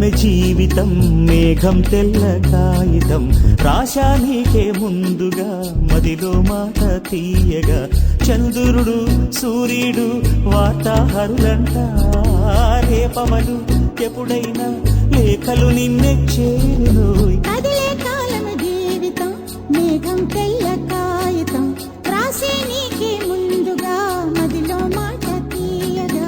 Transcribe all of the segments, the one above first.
కాలమే జీవితం మేఘం తెల్ల కాగితం రాశా నీకే ముందుగా మదిలో మాట తీయగా చంద్రుడు సూర్యుడు వార్తాహరులంట రేపవలు ఎప్పుడైనా లేఖలు నిన్నే చేరునోయ్ కదిలే కాలమే జీవితం మేఘం తెల్ల కాగితం రాసే నీకే ముందుగా మదిలో మాట తీయగా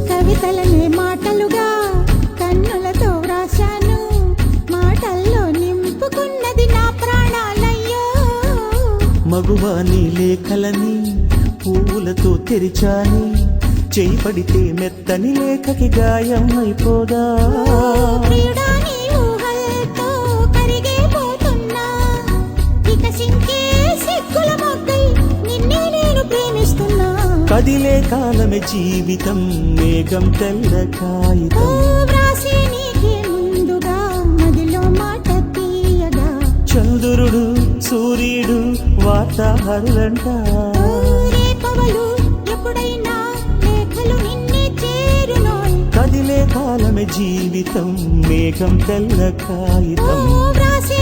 కవితలనే మాటలుగా కన్నులతో వ్రాశాను మాటల్లో నింపుకున్నది నా ప్రాణాలయ్యో మగువా నీ లేఖలని పువ్వులతో తెరిచాని చేయి పడితే మెత్తని లేఖకి గాయం అయిపోదా ప్రియుడా నీ ఊహలతో కరిగిపోతున్నా వికసించే సిగ్గుల మొగ్గై నిన్నే నేను ప్రేమిస్తున్నా కదిలే కాలమే జీవితం మేఘం తెల్ల కాగితం వ్రాసే నీకే ముందుగా మదిలో మాట తీయగా చంద్రుడు సూర్యుడు వార్తాహరులంట రేపవలు ఎప్పుడైనా లేఖలు నిన్నే చేరునోయ్ కదిలే కాలమే జీవితం మేఘం తెల్ల కాగితం వ్రాసే